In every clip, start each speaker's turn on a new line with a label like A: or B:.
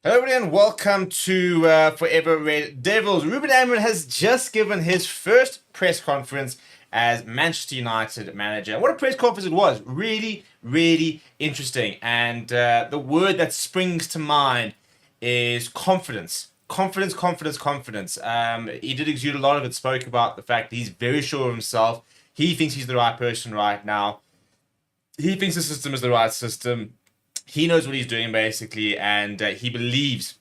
A: Hello everybody and welcome to Forever Red Devils. Ruben Amorim has just given his first press conference as Manchester United manager. And what a press conference it was. Really, really interesting. And the word that springs to mind is confidence. Confidence, confidence, confidence. He did exude a lot of it, spoke about the fact that he's very sure of himself. He thinks he's the right person right now. He thinks the system is the right system. He knows what he's doing basically, and he believes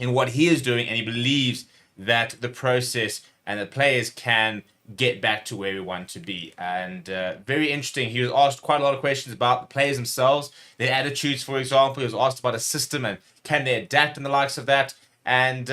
A: in what he is doing, and he believes that the process and the players can get back to where we want to be. And very interesting. He was asked quite a lot of questions about the players themselves, their attitudes, for example. He was asked about a system and can they adapt and the likes of that. And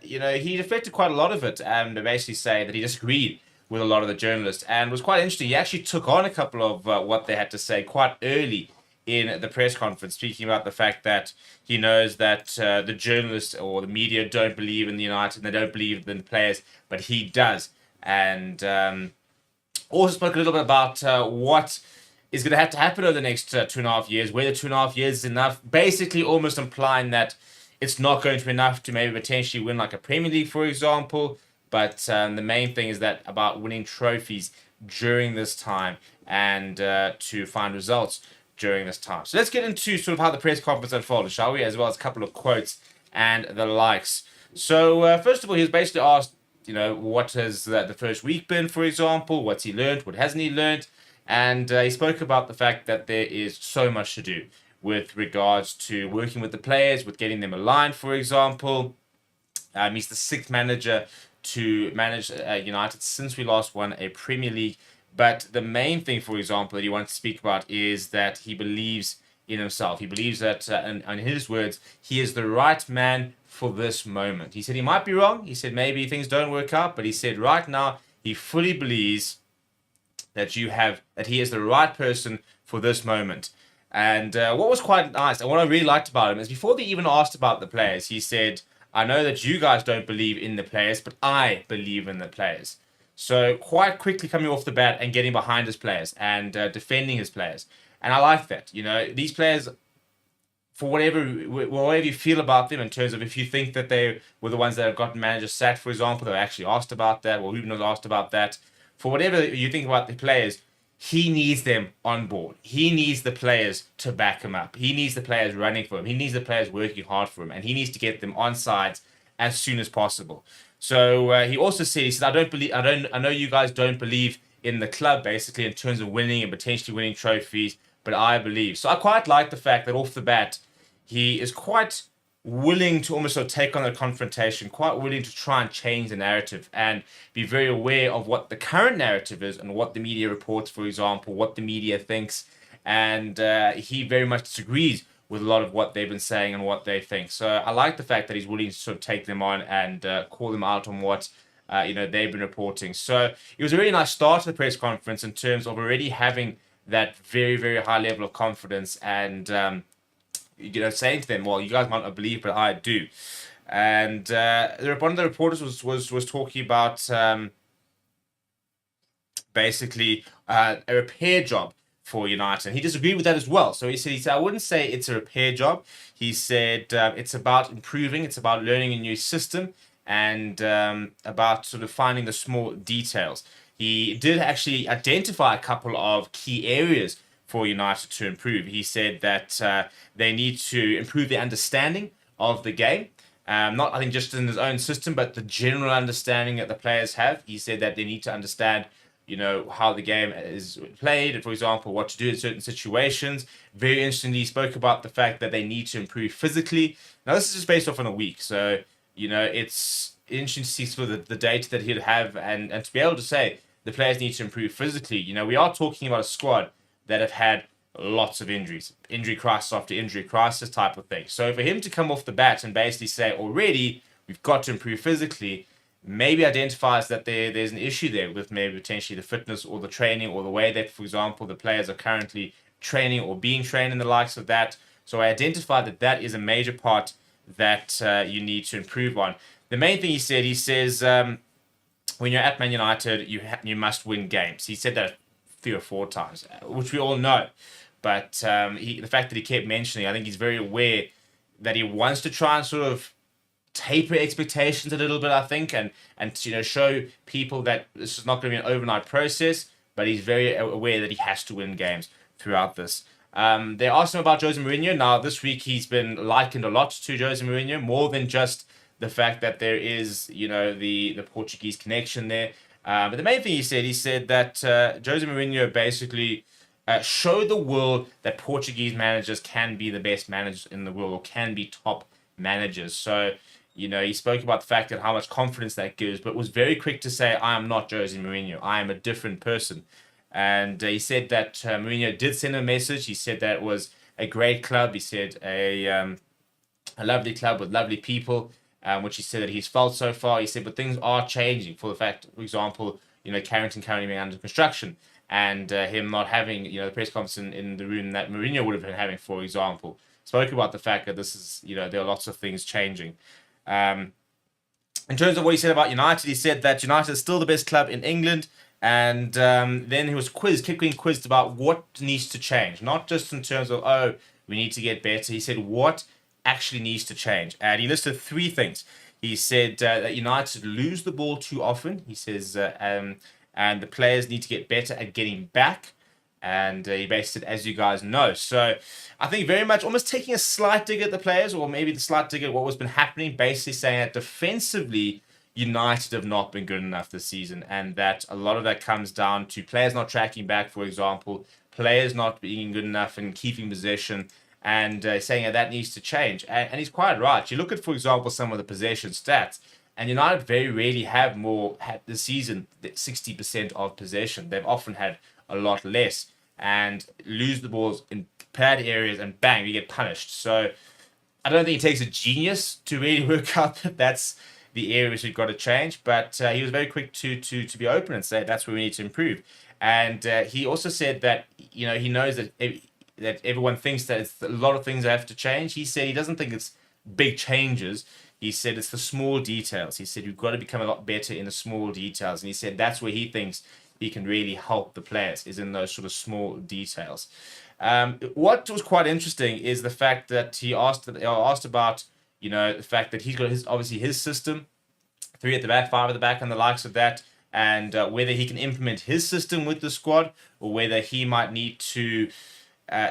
A: he deflected quite a lot of it, and basically say that he disagreed with a lot of the journalists, and was quite interesting. He actually took on a couple of what they had to say quite early in the press conference, speaking about the fact that he knows that the journalists or the media don't believe in the United and they don't believe in the players, but he does. And also spoke a little bit about what is going to have to happen over the next 2.5 years, whether 2.5 years is enough, basically almost implying that it's not going to be enough to maybe potentially win like a Premier League, for example. But the main thing is that about winning trophies during this time and to find results during this time. So let's get into sort of how the press conference unfolded, shall we? As well as a couple of quotes and the likes. So first of all, he was basically asked, what has the first week been, for example? What's he learned? What hasn't he learned? And he spoke about the fact that there is so much to do with regards to working with the players, with getting them aligned, for example. He's the sixth manager to manage United since we last won a Premier League. But the main thing, for example, that he wants to speak about is that he believes in himself. He believes that, in his words, he is the right man for this moment. He said he might be wrong. He said maybe things don't work out. But he said right now he fully believes that he is the right person for this moment. And what was quite nice, and what I really liked about him, is before they even asked about the players, he said, I know that you guys don't believe in the players, but I believe in the players. So quite quickly coming off the bat and getting behind his players and defending his players. And I like that. These players, for whatever you feel about them in terms of if you think that they were the ones that have gotten managers sacked, for example, they were actually asked about that, or Ruben was asked about that. For whatever you think about the players, he needs them on board. He needs the players to back him up. He needs the players running for him. He needs the players working hard for him. And he needs to get them on sides as soon as possible. So he also said, I know you guys don't believe in the club, basically, in terms of winning and potentially winning trophies, but I believe. So I quite like the fact that off the bat, he is quite willing to almost sort of take on the confrontation, quite willing to try and change the narrative and be very aware of what the current narrative is and what the media reports, for example, what the media thinks. And he very much disagrees with a lot of what they've been saying and what they think. So I like the fact that he's willing to sort of take them on and call them out on what they've been reporting. So it was a really nice start to the press conference in terms of already having that very, very high level of confidence and saying to them, well, you guys might not believe, but I do. And one of the reporters was talking about basically a repair job for United. And he disagreed with that as well. So he said, I wouldn't say it's a repair job. He said it's about improving, it's about learning a new system, and about sort of finding the small details. He did actually identify a couple of key areas for United to improve. He said that they need to improve their understanding of the game. Not, I think, just in his own system, but the general understanding that the players have. He said that they need to understand how the game is played, and, for example, what to do in certain situations. Very interestingly, he spoke about the fact that they need to improve physically. Now, this is just based off on a week, so, it's interesting to see sort of the data that he'd have and to be able to say the players need to improve physically. We are talking about a squad that have had lots of injuries, injury crisis after injury crisis type of thing. So for him to come off the bat and basically say, already, we've got to improve physically, maybe identifies that there's an issue there with maybe potentially the fitness or the training or the way that, for example, the players are currently training or being trained and the likes of that. So I identified that is a major part that you need to improve on. The main thing he says, when you're at Man United, you must win games. He said that 3 or 4 times, which we all know. But the fact that he kept mentioning, I think he's very aware that he wants to try and sort of taper expectations a little bit, I think, and show people that this is not going to be an overnight process, but he's very aware that he has to win games throughout this. They asked him about Jose Mourinho. Now, this week he's been likened a lot to Jose Mourinho, more than just the fact that there is, the Portuguese connection there. But the main thing he said that Jose Mourinho basically showed the world that Portuguese managers can be the best managers in the world, or can be top managers. So, he spoke about the fact that how much confidence that gives, but was very quick to say, I am not Jose Mourinho. I am a different person. And he said that Mourinho did send a message. He said that it was a great club. He said a lovely club with lovely people, which he said that he's felt so far. He said, but things are changing. For the fact, for example, Carrington currently being under construction, and him not having, the press conference in the room that Mourinho would have been having, for example. Spoke about the fact that this is, there are lots of things changing. In terms of what he said about United, he said that United is still the best club in England. And then he was kept getting quizzed about what needs to change. Not just in terms of, we need to get better. He said, what actually needs to change? And he listed 3 things. He said that United lose the ball too often. He says, and the players need to get better at getting back. And he basically said, as you guys know. So I think very much almost taking a slight dig at the players, or maybe the slight dig at what was been happening, basically saying that defensively, United have not been good enough this season, and that a lot of that comes down to players not tracking back, for example, players not being good enough and keeping possession, and saying that needs to change. And he's quite right. You look at, for example, some of the possession stats, and United very rarely have had this season 60% of possession. They've often had a lot less, and lose the balls in bad areas, and bang, you get punished. So I don't think it takes a genius to really work out that that's the areas we've got to change, but he was very quick to be open and say that's where we need to improve. And he also said that he knows that everyone thinks that it's a lot of things that have to change. He said he doesn't think it's big changes. He said it's the small details. He said you've got to become a lot better in the small details, and he said that's where he thinks he can really help the players, is in those sort of small details. What was quite interesting is the fact that he asked about the fact that he's got his system, 3 at the back, 5 at the back, and the likes of that, and whether he can implement his system with the squad, or whether he might need to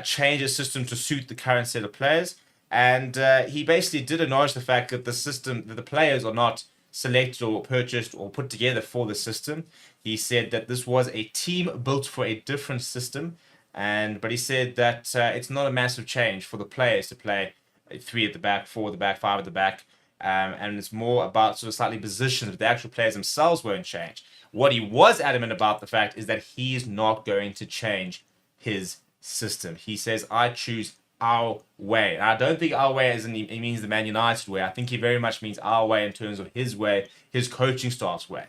A: change his system to suit the current set of players. And he basically did acknowledge the fact that the players are not selected or purchased or put together for the system. He said that this was a team built for a different system, but he said that it's not a massive change for the players to play 3 at the back, 4 at the back, 5 at the back, and it's more about sort of slightly positions, but the actual players themselves won't change. What he was adamant about the fact is that he's not going to change his system. He says, I choose our way. And I don't think our way he means the Man United way. I think he very much means our way in terms of his way, his coaching staff's way.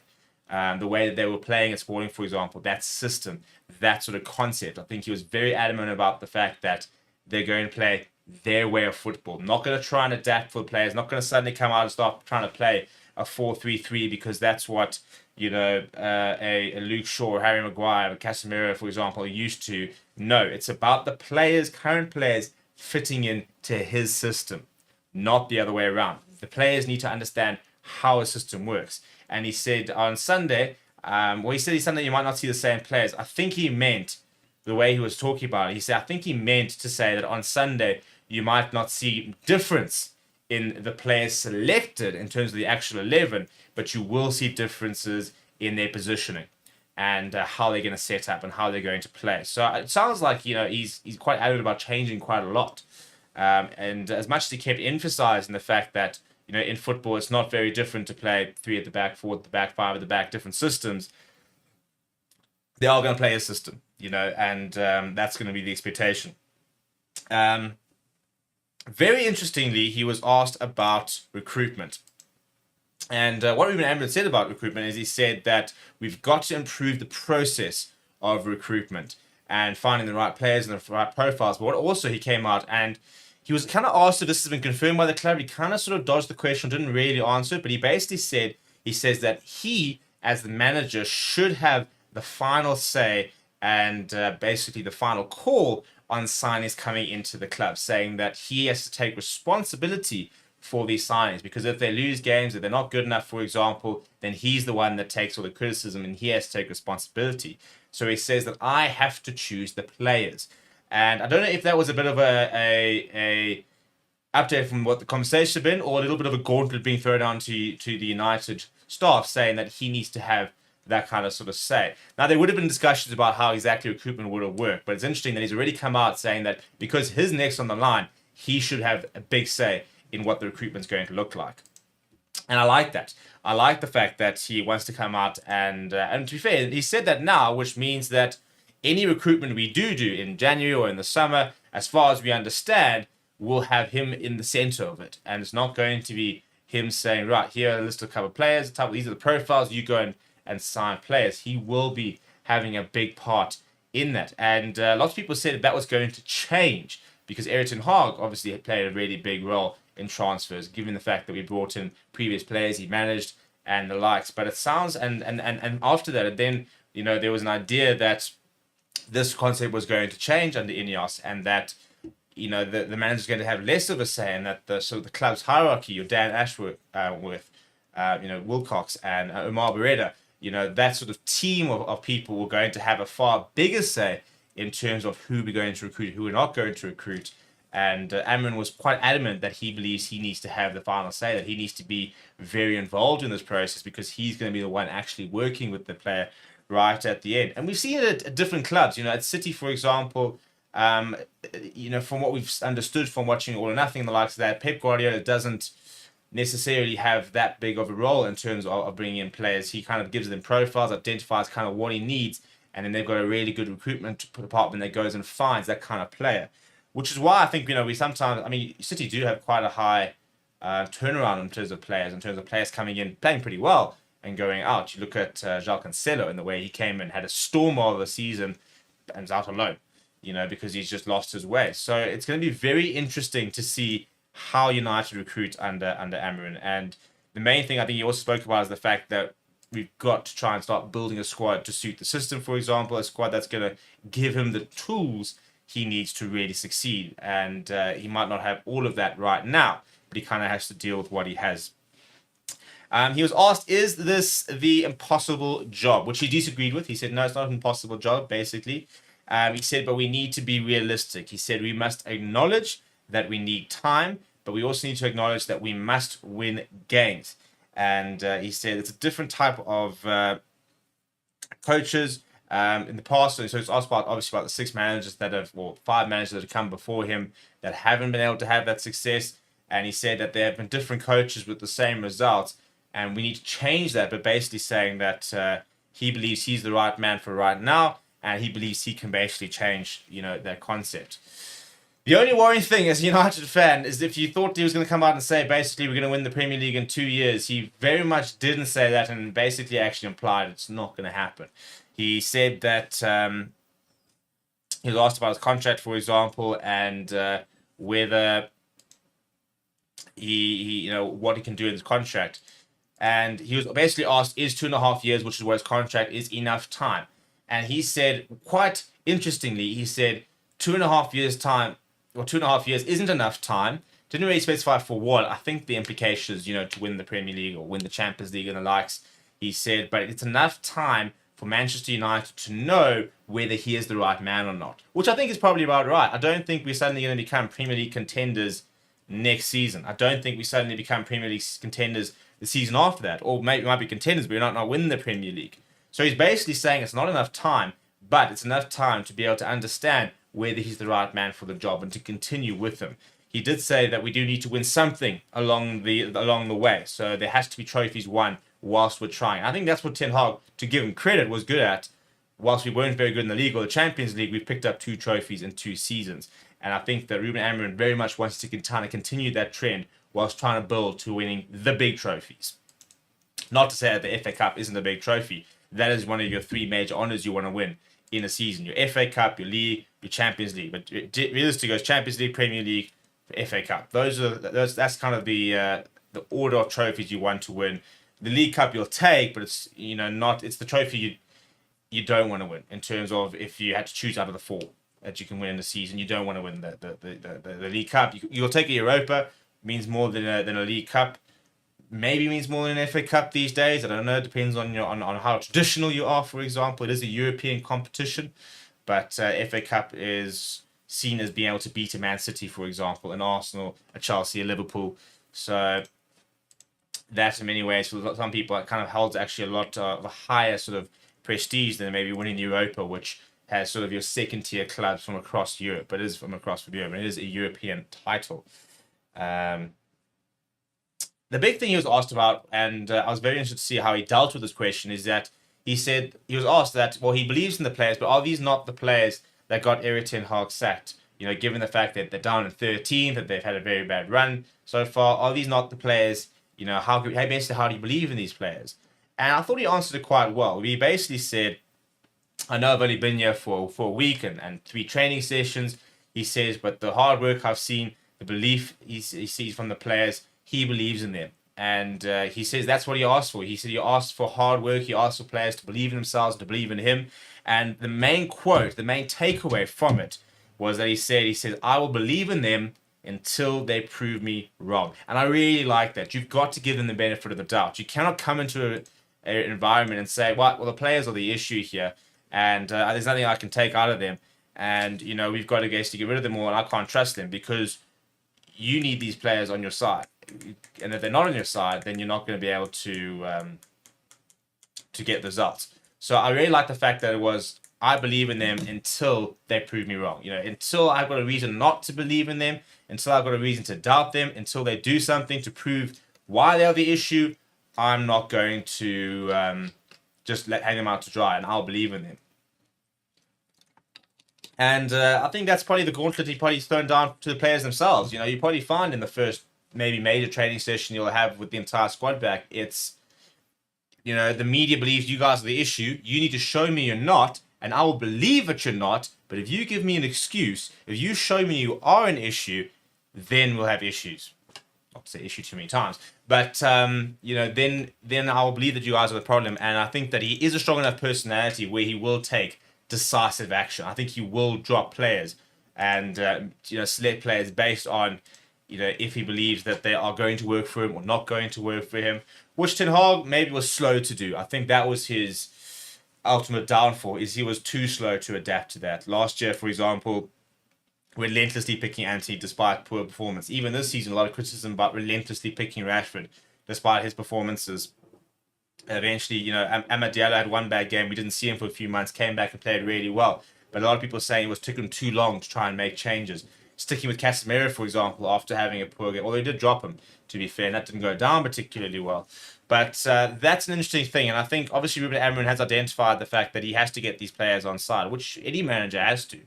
A: The way that they were playing at Sporting, for example, that system, that sort of concept. I think he was very adamant about the fact that they're going to play their way of football. Not going to try and adapt for the players. Not going to suddenly come out and start trying to play a 4-3-3 because that's what a Luke Shaw, or Harry Maguire, or Casemiro, for example, are used to. No, it's about the players, current players, fitting into his system, not the other way around. The players need to understand how a system works. And he said on Sunday, Sunday you might not see the same players. I think he meant the way he was talking about it. He said, I think he meant to say that on Sunday you might not see difference in the players selected in terms of the actual 11, but you will see differences in their positioning and how they're going to set up and how they're going to play. So it sounds like he's quite adamant about changing quite a lot. And as much as he kept emphasizing the fact that in football it's not very different to play 3 at the back, 4 at the back, 5 at the back, different systems, they are going to play a system, and that's going to be the expectation. Very interestingly, he was asked about recruitment. And what Ruben Amorim said about recruitment is he said that we've got to improve the process of recruitment and finding the right players and the right profiles. But what also he came out and he was kind of asked if this has been confirmed by the club. He kind of sort of dodged the question, didn't really answer it, but he basically says that he, as the manager, should have the final say and basically the final call on signings coming into the club, saying that he has to take responsibility for these signings, because if they lose games, if they're not good enough, for example, then he's the one that takes all the criticism and he has to take responsibility. So he says that I have to choose the players. And I don't know if that was a bit of a update from what the conversation had been, or a little bit of a gauntlet being thrown on to the United staff, saying that he needs to have that kind of sort of say. Now, there would have been discussions about how exactly recruitment would have worked, but it's interesting that he's already come out saying that because his neck's on the line, he should have a big say in what the recruitment's going to look like. And I like that. I like the fact that he wants to come out and to be fair, he said that now, which means that any recruitment we do in January or in the summer, as far as we understand, will have him in the center of it. And it's not going to be him saying, right, here are a list of a couple of players, these are the profiles, you go and sign players. He will be having a big part in that. And lots of people said that was going to change because Erik ten Hag obviously played a really big role in transfers, given the fact that we brought in previous players he managed and the likes. But it sounds, and after that, then, there was an idea that this concept was going to change under Ineos, and that, the manager's going to have less of a say, and that the club's hierarchy, your Dan Ashworth, Wilcox and Omar Beretta, that sort of team of people were going to have a far bigger say in terms of who we're going to recruit, who we're not going to recruit. And Amorim was quite adamant that he believes he needs to have the final say, that he needs to be very involved in this process because he's going to be the one actually working with the player right at the end. And we've seen it at different clubs. At City, for example, from what we've understood from watching All or Nothing and the likes of that, Pep Guardiola doesn't necessarily have that big of a role in terms of bringing in players. He kind of gives them profiles, identifies kind of what he needs, and then they've got a really good recruitment department that goes and finds that kind of player. Which is why I think, we sometimes, City do have quite a high turnaround in terms of players coming in, playing pretty well and going out. You look at João Cancelo and the way he came and had a storm of a season and was out on loan, because he's just lost his way. So it's going to be very interesting to see how United recruit under Amorim. And the main thing I think he also spoke about is the fact that we've got to try and start building a squad to suit the system, for example, a squad that's going to give him the tools he needs to really succeed. And he might not have all of that right now, but he kind of has to deal with what he has. He was asked, is this the impossible job? Which he disagreed with. He said, no, it's not an impossible job, basically. He said, but we need to be realistic. He said, we must acknowledge that we need time, but we also need to acknowledge that we must win games. And he said it's a different type of coaches. In the past, so it's asked about the 6 managers that have, or 5 managers that have come before him that haven't been able to have that success. And he said that there have been different coaches with the same results, and we need to change that. But basically saying that he believes he's the right man for right now, and he believes he can basically change, that concept. The only worrying thing as a United fan is if you thought he was going to come out and say, basically, we're going to win the Premier League in 2 years, he very much didn't say that and basically actually implied it's not going to happen. He said that he was asked about his contract, for example, and whether he what he can do in his contract. And he was basically asked, is 2.5 years, which is what his contract is, enough time? And he said, quite interestingly, he said 2.5 years time, or 2.5 years isn't enough time. Didn't really specify for what. I think the implication is, to win the Premier League or win the Champions League and the likes. He said, but it's enough time for Manchester United to know whether he is the right man or not, which I think is probably about right. I don't think we're suddenly going to become Premier League contenders next season. I don't think we suddenly become Premier League contenders the season after that, or maybe we might be contenders, but we're not winning the Premier League. So he's basically saying it's not enough time, but it's enough time to be able to understand whether he's the right man for the job and to continue with him. He did say that we do need to win something along the way, so there has to be trophies won whilst we're trying. I think that's what Ten Hag, to give him credit, was good at. Whilst we weren't very good in the league or the Champions League, we picked up 2 trophies in 2 seasons. And I think that Ruben Amorim very much wants to kind of continue that trend whilst trying to build to winning the big trophies. Not to say that the FA Cup isn't a big trophy. That is one of your 3 major honours you want to win in a season. Your FA Cup, your League, your Champions League. But realistically, it's Champions League, Premier League, FA Cup. That's kind of the order of trophies you want to win. The League Cup you'll take, but it's it's the trophy you don't want to win in terms of if you had to choose out of the 4. that you can win in the season. You don't want to win the League Cup. You'll take a Europa, means more than a League Cup. Maybe means more than an FA Cup these days. I don't know. It depends on on how traditional you are. For example, it is a European competition, but FA Cup is seen as being able to beat a Man City, for example, an Arsenal, a Chelsea, a Liverpool. So that, in many ways, for some people, it kind of holds actually a lot of a higher sort of prestige than maybe winning the Europa, which has sort of your second tier clubs from across Europe. But it is from across Europe, and it is a European title. The big thing he was asked about, and I was very interested to see how he dealt with this question, is that he said he was asked that, well, he believes in the players, but are these not the players that got Erik ten Hag sacked? You know, given the fact that they're down in 13th, that they've had a very bad run so far, are these not the players? You know, how do you believe in these players? And I thought he answered it quite well. He basically said, I know I've only been here for a week and 3 training sessions. He says, but the hard work I've seen, the belief he sees from the players, he believes in them. And he says that's what he asked for. He said he asked for hard work. He asked for players to believe in themselves, to believe in him. And the main quote, the main takeaway from it was that he said, I will believe in them until they prove me wrong. And I really like that. You've got to give them the benefit of the doubt. You cannot come into an environment and say, well, the players are the issue here, and there's nothing I can take out of them. And, you know, we've got to get rid of them all, and I can't trust them, because you need these players on your side. And if they're not on your side, then you're not going to be able to get results. So I really like the fact that it was, I believe in them until they prove me wrong. You know, until I've got a reason not to believe in them, until I've got a reason to doubt them, until they do something to prove why they're the issue, I'm not going to just hang them out to dry, and I'll believe in them. And I think that's probably the gauntlet he probably thrown down to the players themselves. You know, you probably find in the first maybe major training session you'll have with the entire squad back, it's, you know, the media believes you guys are the issue. You need to show me you're not, and I will believe that you're not. But if you give me an excuse, if you show me you are an issue, then we'll have issues. Not to say issue too many times, but you know, then I will believe that you guys are the problem. And I think that he is a strong enough personality where he will take decisive action. I think he will drop players and you know, select players based on, you know, if he believes that they are going to work for him or not going to work for him, which Ten Hag maybe was slow to do. I think that was his ultimate downfall, is he was too slow to adapt to that. Last year, for example, relentlessly picking Antony despite poor performance. Even this season, a lot of criticism about relentlessly picking Rashford despite his performances. Eventually, you know, Amad Diallo had one bad game. We didn't see him for a few months, came back and played really well. But a lot of people are saying it was taking too long to try and make changes. Sticking with Casemiro, for example, after having a poor game. Although he did drop him, to be fair, and that didn't go down particularly well. But that's an interesting thing. And I think, obviously, Ruben Amorim has identified the fact that he has to get these players on side, which any manager has to.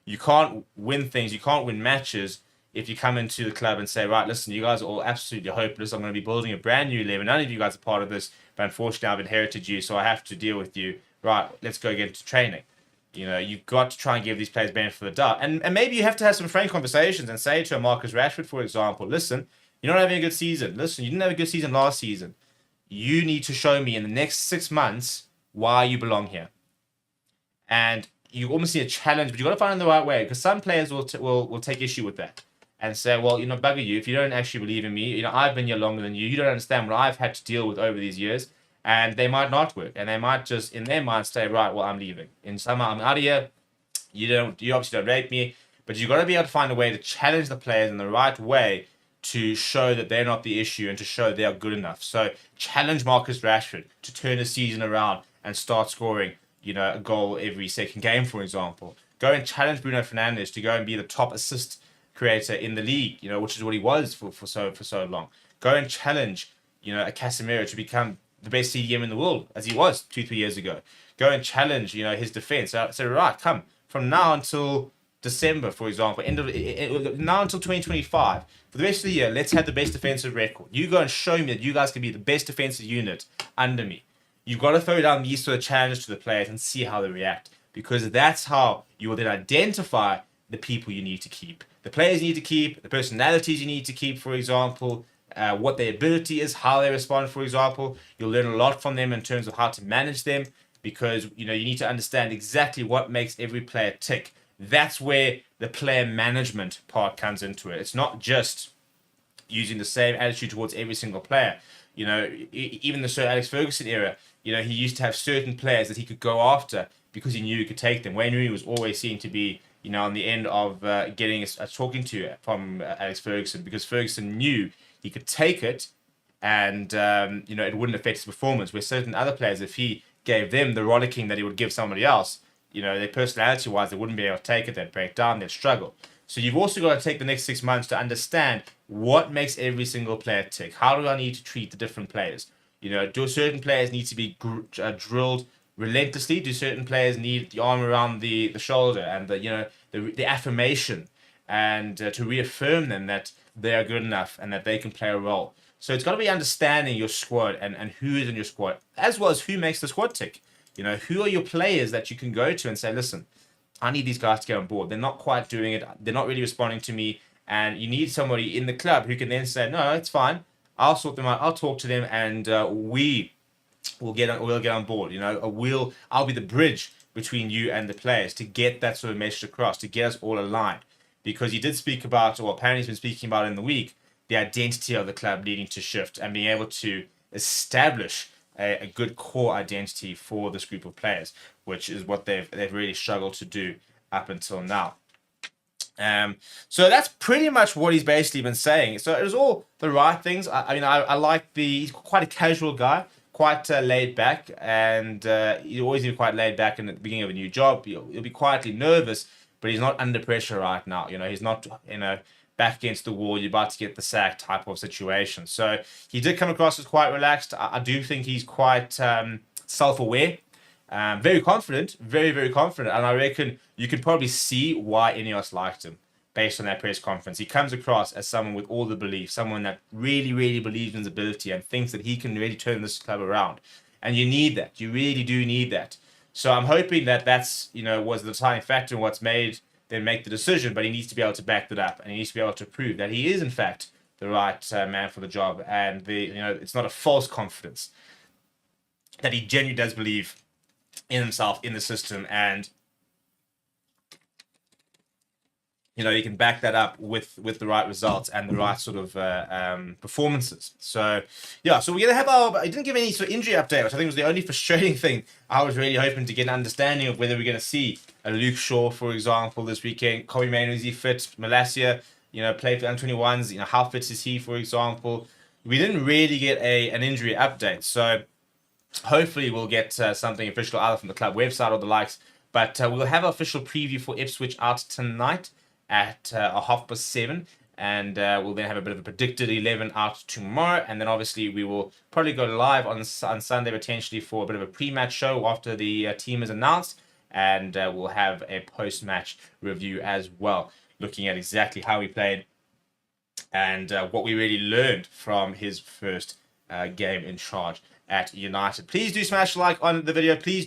A: You can't win things, you can't win matches if you come into the club and say, right, listen, you guys are all absolutely hopeless. I'm going to be building a brand new 11. None of you guys are part of this, but unfortunately I've inherited you, so I have to deal with you. Right, let's go get into training. You know, you've got to try and give these players benefit of the doubt. And maybe you have to have some frank conversations and say to a Marcus Rashford, for example, listen, you're not having a good season. Listen, you didn't have a good season last season. You need to show me in the next 6 months why you belong here. And you almost see a challenge, but you've got to find it in the right way, because some players will take issue with that and say, well, you know, bugger you, if you don't actually believe in me, you know, I've been here longer than you, you don't understand what I've had to deal with over these years, and they might not work, and they might just, in their mind, say, right, well, I'm leaving. In somehow, I'm out of here, you obviously don't rate me, but you've got to be able to find a way to challenge the players in the right way to show that they're not the issue and to show they are good enough. So challenge Marcus Rashford to turn the season around and start scoring, you know, a goal every second game, for example. Go and challenge Bruno Fernandes to go and be the top assist creator in the league, you know, which is what he was for so long. Go and challenge, you know, a Casemiro to become the best CDM in the world, as he was 2-3 years ago. Go and challenge, you know, his defense. So right, come from now until December, for example, now until 2025, for the rest of the year, let's have the best defensive record. You go and show me that you guys can be the best defensive unit under me. You've got to throw down these sort of challenges to the players and see how they react, because that's how you will then identify the people you need to keep. The players you need to keep, the personalities you need to keep, for example, what their ability is, how they respond, for example. You'll learn a lot from them in terms of how to manage them, because, you know, you need to understand exactly what makes every player tick. that's where the player management part comes into it. It's not just using the same attitude towards every single player. Even the Sir Alex Ferguson era, he used to have certain players that he could go after because he knew he could take them. Wayne Rooney was always seen to be, on the end of getting a talking to from Alex Ferguson, because Ferguson knew he could take it and, it wouldn't affect his performance. Where certain other players, if he gave them the rollicking that he would give somebody else, their personality-wise, they wouldn't be able to take it. They'd break down, they'd struggle. So you've also got to take the next 6 months to understand what makes every single player tick. How do I need to treat the different players? Do certain players need to be drilled relentlessly? Do certain players need the arm around the shoulder and the affirmation and to reaffirm them that they are good enough and that they can play a role? So it's got to be understanding your squad and who is in your squad, as well as who makes the squad tick. Who are your players that you can go to and say, listen, I need these guys to get on board. They're not quite doing it. They're not really responding to me. And you need somebody in the club who can then say, no, it's fine. I'll sort them out. I'll talk to them, and we'll get on board. I'll be the bridge between you and the players to get that sort of message across, to get us all aligned. Because he did speak about, or apparently he's been speaking about in the week, the identity of the club needing to shift and being able to establish a good core identity for this group of players, which is what they've really struggled to do up until now. So that's pretty much what he's basically been saying. So it was all the right things. I like he's quite a casual guy, quite laid back, and he's always been quite laid back in the beginning of a new job. He'll be quietly nervous, but he's not under pressure right now. He's not, back against the wall, you're about to get the sack type of situation. So he did come across as quite relaxed. I do think he's quite self-aware, very confident, very, very confident. And I reckon you could probably see why Ineos liked him based on that press conference. He comes across as someone with all the belief, someone that really, really believes in his ability and thinks that he can really turn this club around. And you need that. You really do need that. So I'm hoping that's, was the deciding factor in what's made then make the decision, but he needs to be able to back that up, and he needs to be able to prove that he is, in fact, the right man for the job, and it's not a false confidence, that he genuinely does believe in himself, in the system, and he can back that up with the right results and the right sort of performances. So we're gonna have I didn't give any sort of injury update, which I think was the only frustrating thing. I was really hoping to get an understanding of whether we're gonna see a Luke Shaw, for example, this weekend. Kobe Manu, is he fit? Malacia, played for under-21s. How fit is he, for example? We didn't really get an injury update, so hopefully we'll get something official either from the club website or the likes. But we'll have an official preview for Ipswich out tonight at 7:30, and we'll then have a bit of a predicted 11 out tomorrow, and then obviously we will probably go live on Sunday potentially for a bit of a pre-match show after the team is announced, and we'll have a post-match review as well, looking at exactly how he played and what we really learned from his first game in charge at United. Please do smash like on the video. Please